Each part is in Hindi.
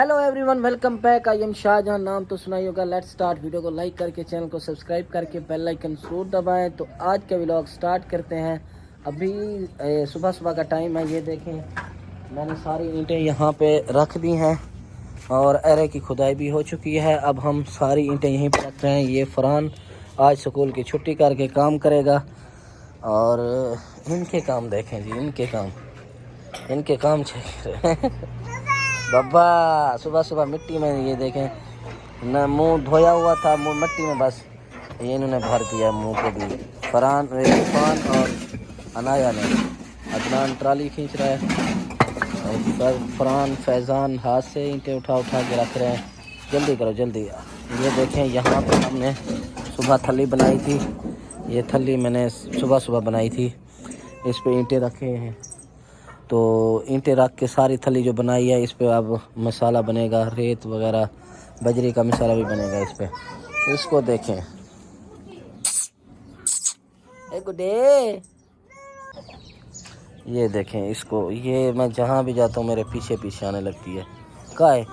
Hello everyone, welcome back. I am Shahjahan, नाम तो सुना ही होगा। Let's start. वीडियो को लाइक करके चैनल को सब्सक्राइब करके बेल आइकन जरूर दबाएं। तो आज का व्लॉग स्टार्ट करते हैं। अभी सुबह सुबह का टाइम है। ये देखें, मैंने सारी ईंटें यहाँ पे रख दी हैं और एरे की खुदाई भी हो चुकी है। अब हम सारी ईंटें यहीं पर रख रहे हैं। ये फरहान आज स्कूल की छुट्टी करके काम करेगा और इनके काम देखें जी, इनके काम चेक करें। बब्बा सुबह सुबह मिट्टी में, ये देखें न, मुंह धोया हुआ था, मुंह मिट्टी में, बस ये इन्होंने भर दिया मुंह को भी। फरहान, इरफान और अनाया ने। अदनान ट्राली खींच रहा है और फरहान फैज़ान हाथ से ईंटें उठा के रख रहे हैं। जल्दी करो जल्दी। ये देखें, यहाँ पे हमने सुबह थली बनाई थी। ये थली मैंने सुबह बनाई थी। इस पे ईंटें रखे हैं, तो ईंटें रख के सारी थली जो बनाई है इस पे अब मसाला बनेगा। रेत वगैरह बजरी का मसाला भी बनेगा इस पे। इसको देखें, ए गुडे, ये देखें इसको। ये मैं जहाँ भी जाता हूँ मेरे पीछे पीछे आने लगती है। का है,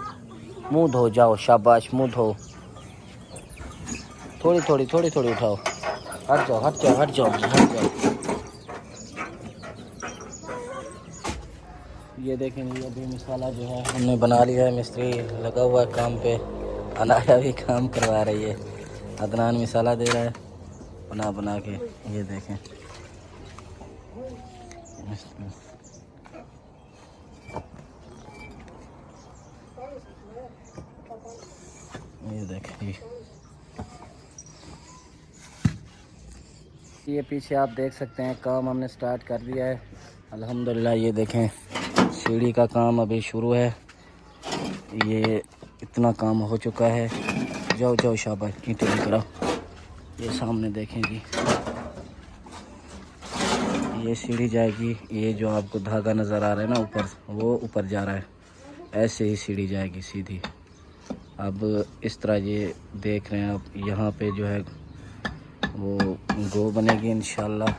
मुंह धो जाओ, शाबाश, मुंह धो। थोड़ी थोड़ी उठाओ। हट जाओ। ये देखें, ये अभी मसाला जो है हमने बना लिया है। मिस्त्री लगा हुआ है काम पे, अनाया भी काम करवा रही है। अदनान मसाला दे रहा है बना के। ये देखें, ये देखें, ये पीछे आप देख सकते हैं काम हमने स्टार्ट कर दिया है अल्हम्दुलिल्लाह। ये देखें, सीढ़ी का काम अभी शुरू है। ये इतना काम हो चुका है। जाओ शाबाश, ईंटें लेकर आओ। ये सामने देखें जी, ये सीढ़ी जाएगी। ये जो आपको धागा नज़र आ रहा है ना ऊपर, वो ऊपर जा रहा है। ऐसे ही सीढ़ी जाएगी सीधी। अब इस तरह ये देख रहे हैं आप, यहाँ पे जो है वो गो बनेगी इंशाल्लाह।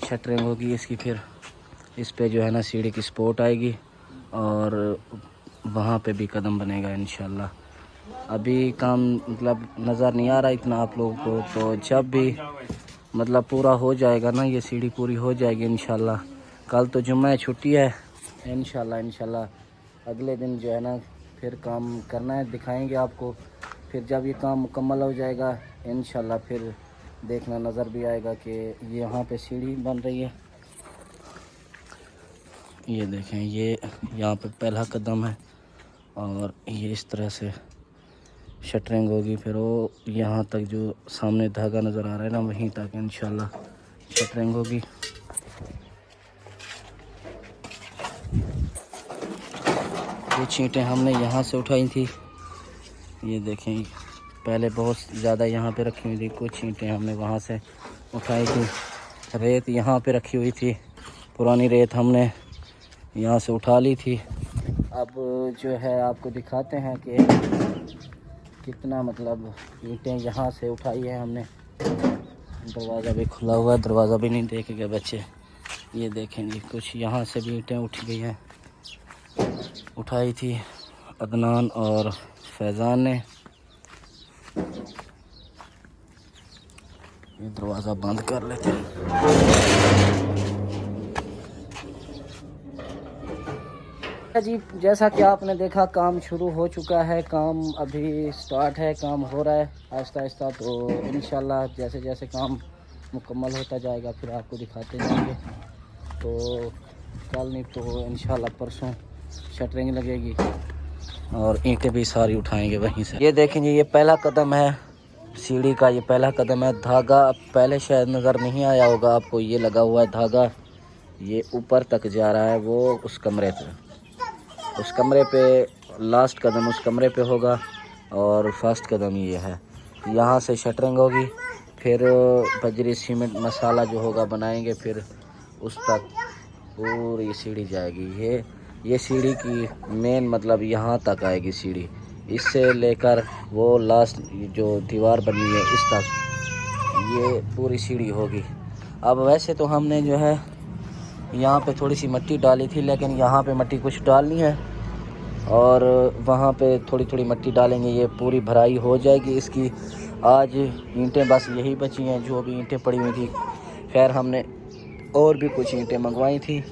शटरिंग होगी इसकी, फिर इस पे जो है ना सीढ़ी की सपोर्ट आएगी और वहाँ पे भी कदम बनेगा इंशाल्लाह। अभी काम मतलब नज़र नहीं आ रहा इतना आप लोगों को, तो जब भी मतलब पूरा हो जाएगा ना, ये सीढ़ी पूरी हो जाएगी इंशाल्लाह। कल तो जुम्मा छुट्टी है। इंशाल्लाह अगले दिन जो है ना फिर काम करना है, दिखाएंगे आपको। फिर जब ये काम मुकम्मल हो जाएगा इंशाल्लाह, फिर देखना नज़र भी आएगा कि यहाँ पे सीढ़ी बन रही है। ये देखें, ये यहाँ पे पहला कदम है और ये इस तरह से शटरिंग होगी। फिर वो यहाँ तक जो सामने धागा नज़र आ रहा है ना, वहीं तक इंशाल्लाह शटरिंग होगी। कुछ ईंटें हमने यहाँ से उठाई थी। ये देखें, पहले बहुत ज़्यादा यहाँ पे रखी हुई थी। कुछ ईंटें हमने वहाँ से उठाई थी। रेत यहाँ पे रखी हुई थी, पुरानी रेत हमने यहाँ से उठा ली थी। अब जो है आपको दिखाते हैं कि कितना मतलब ईंटें यहाँ से उठाई है हमने। दरवाज़ा भी खुला हुआ है, दरवाज़ा भी नहीं देखेंगे बच्चे। ये देखेंगे, कुछ यहाँ से भी ईंटें उठ गई हैं, उठाई थी अदनान और फैज़ान ने। ये दरवाज़ा बंद कर लेते हैं। जी, जैसा कि आपने देखा काम शुरू हो चुका है। काम अभी स्टार्ट है, काम हो रहा है आहिस्ता आहिस्ता। तो इंशाल्लाह जैसे जैसे काम मुकम्मल होता जाएगा फिर आपको दिखाते जाएंगे। तो कल नहीं तो इंशाल्लाह परसों शटरिंग लगेगी और ईंटें भी सारी उठाएंगे वहीं से। ये देखें जी, ये पहला कदम है सीढ़ी का। ये पहला कदम है। धागा पहले शायद नज़र नहीं आया होगा आपको, ये लगा हुआ है धागा, ये ऊपर तक जा रहा है। वो उस कमरे पे लास्ट कदम उस कमरे पे होगा और फर्स्ट कदम ये है। यहाँ से शटरिंग होगी, फिर बजरी सीमेंट मसाला जो होगा बनाएंगे, फिर उस तक पूरी सीढ़ी जाएगी। ये सीढ़ी की मेन मतलब यहाँ तक आएगी सीढ़ी, इससे लेकर वो लास्ट जो दीवार बनी है इस तक ये पूरी सीढ़ी होगी। अब वैसे तो हमने जो है यहाँ पे थोड़ी सी मिट्टी डाली थी, लेकिन यहाँ पे मिट्टी कुछ डालनी है और वहाँ पे थोड़ी थोड़ी मिट्टी डालेंगे, ये पूरी भराई हो जाएगी इसकी। आज ईंटें बस यही बची हैं जो भी ईंटें पड़ी हुई थी। खैर हमने और भी कुछ ईंटें मंगवाई थी।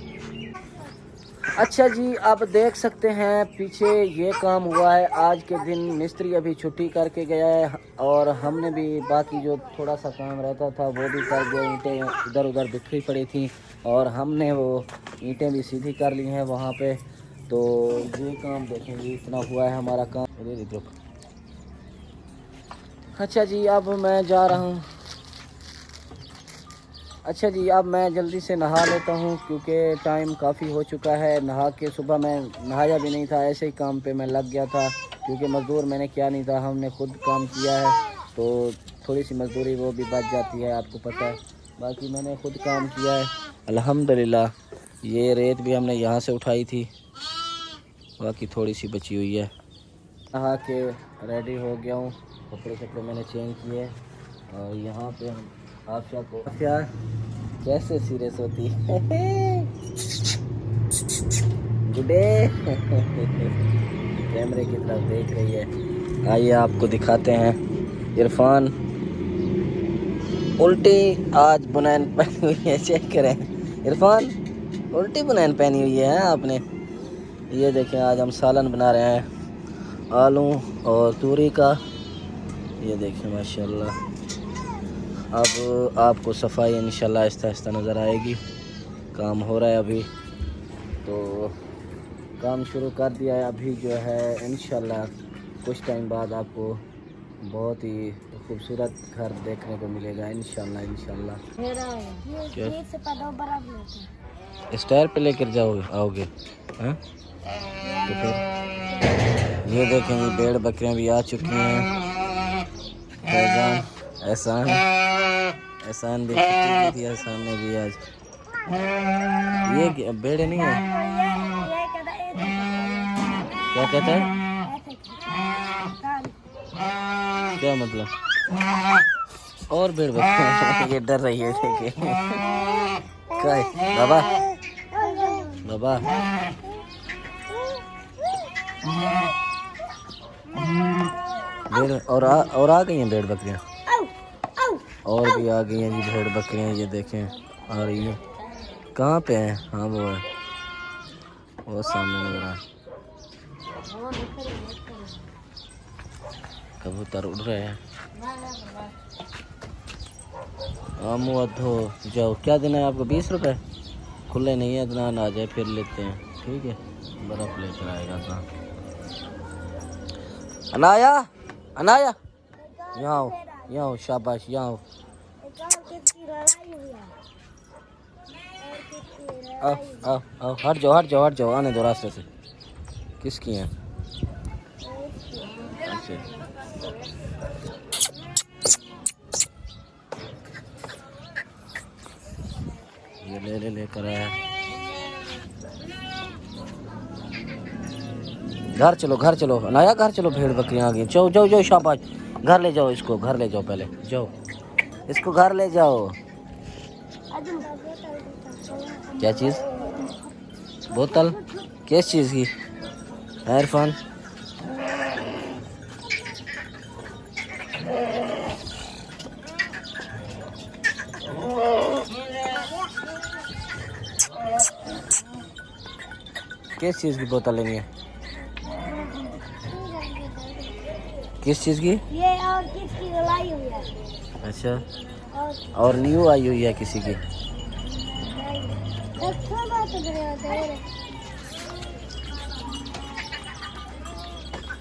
अच्छा जी, आप देख सकते हैं पीछे ये काम हुआ है आज के दिन। मिस्त्री अभी छुट्टी करके गया है और हमने भी बाकी जो थोड़ा सा काम रहता था वो भी कर दिया। ईंटें इधर उधर बिखरी पड़ी थी और हमने वो ईंटें भी सीधी कर ली हैं वहाँ पे। तो ये काम देखेंगे, इतना हुआ है हमारा काम। अच्छा जी, अब मैं जा रहा हूँ। अच्छा जी, अब मैं जल्दी से नहा लेता हूँ क्योंकि टाइम काफ़ी हो चुका है। नहा के सुबह मैं नहाया भी नहीं था, ऐसे ही काम पे मैं लग गया था क्योंकि मज़दूर मैंने किया नहीं था, हमने खुद काम किया है तो थोड़ी सी मज़दूरी वो भी बच जाती है, आपको पता है। बाकी मैंने खुद काम किया है अल्हम्दुलिल्लाह। ये रेत भी हमने यहाँ से उठाई थी, बाकी थोड़ी सी बची हुई है। नहा के रेडी हो गया हूँ, कपड़े शपड़े मैंने चेंज किए और यहाँ पे हम आफिया को कैसे सीरियस होती है गुडे कैमरे की तरफ देख रही है। आइए आपको दिखाते हैं। इरफान उल्टी आज बुनैन पहनी हुई है, चेक करें। इरफान उल्टी बुनैन पहनी हुई है आपने। ये देखें, आज हम सालन बना रहे हैं आलू और तूरी का। ये देखें माशाल्लाह। अब आपको सफाई इंशाल्लाह आहिस्ता आहिस्ता नज़र आएगी। काम हो रहा है अभी, तो काम शुरू कर दिया है। अभी जो है इंशाल्लाह कुछ टाइम बाद आपको बहुत ही खूबसूरत घर देखने को मिलेगा इंशाल्लाह। स्टायर पे लेकर जाओगे आओगे हैं? तो फिर ये देखेंगे भेड़ बकरियां भी आ चुकी हैं। एहसान भी छुट्टी की थी, एहसान ने भी आज। ये भेड़ नहीं है, क्या कहता है, क्या मतलब? और भेड़ बकरियां ये डर रही है, ठीक है। क्या है बाबा बाबा? भेड़ और आ गई हैं भेड़ बकरियां, और भी आ गई हैं जी भेड़ बकरियां। ये देखें आ रही है। कहाँ पे हैं? हाँ वो है, वो सामने नजर आ। कबूतर उड़ रहे हैं। आमू अधो जाओ, क्या देना है आपको? 20 रुपए खुले नहीं है, इतना आ जाए फिर लेते हैं, ठीक है। बर्फ लेकर आएगा था। अनाया अनाया यहाँ आओ, यहाँ आओ, शाबाश, यहाँ आओ। आओ आओ आओ, हट जाओ हट जाओ हट जाओ, आने दो रास्ते से। किसकी हैं? ये लेकर आया। घर चलो घर चलो अनाया, घर चलो, भेड़ बकरियां आ गई। जाओ जाओ जाओ, शाबाश, घर ले जाओ इसको, घर ले जाओ, पहले जाओ इसको घर ले जाओ। क्या चीज़? बोतल किस चीज़ की? इरफान किस चीज़ की बोतल लेनी है? किस चीज़ की? ये और किसकी लाई हुई है? अच्छा, और न्यू आई हुई है किसी की?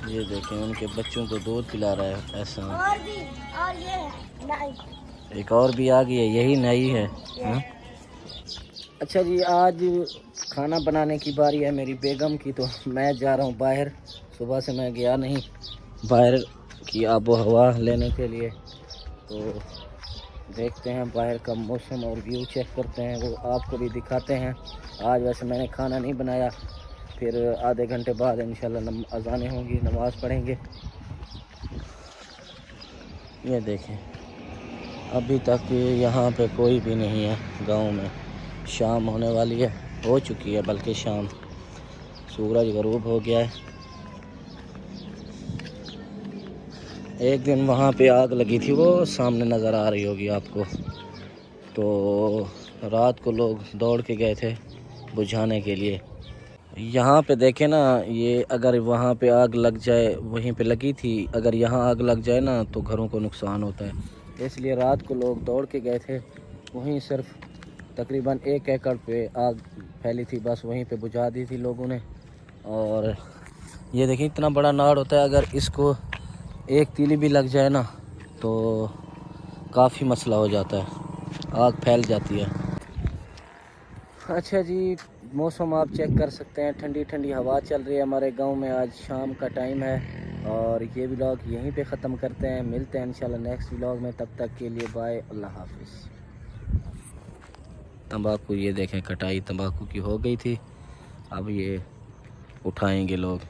ये देखें, उनके बच्चों को दूध पिला रहा है ऐसा। और ये नहीं, एक और भी आ गई है, यही नई है। हाँ? अच्छा जी, आज खाना बनाने की बारी है मेरी बेगम की, तो मैं जा रहा हूँ बाहर। सुबह से मैं गया नहीं बाहर की आबो हवा लेने के लिए, तो देखते हैं बाहर का मौसम और व्यू चेक करते हैं, वो आपको भी दिखाते हैं। आज वैसे मैंने खाना नहीं बनाया, फिर आधे घंटे बाद इंशाल्लाह अज़ानें होंगी, नमाज़ पढ़ेंगे। ये देखें, अभी तक यहाँ पे कोई भी नहीं है गांव में। शाम होने वाली है, हो चुकी है बल्कि शाम, सूरज गरूब हो गया है। एक दिन वहाँ पे आग लगी थी, वो सामने नज़र आ रही होगी आपको। तो रात को लोग दौड़ के गए थे बुझाने के लिए। यहाँ पे देखें ना, ये अगर वहाँ पे आग लग जाए, वहीं पे लगी थी, अगर यहाँ आग लग जाए ना तो घरों को नुकसान होता है। इसलिए रात को लोग दौड़ के गए थे। वहीं सिर्फ तकरीबन 1 एकड़ पे आग फैली थी, बस वहीं पे बुझा दी थी लोगों ने। और ये देखिए इतना बड़ा नाड़ होता है, अगर इसको एक तीली भी लग जाए ना तो काफ़ी मसला हो जाता है, आग फैल जाती है। अच्छा जी, मौसम आप चेक कर सकते हैं, ठंडी ठंडी हवा चल रही है हमारे गांव में। आज शाम का टाइम है और ये व्लॉग यहीं पे ख़त्म करते हैं। मिलते हैं इंशाल्लाह नेक्स्ट व्लॉग में, तब तक के लिए बाय, अल्लाह हाफिज़। तंबाकू ये देखें, कटाई तंबाकू की हो गई थी, अब ये उठाएंगे लोग।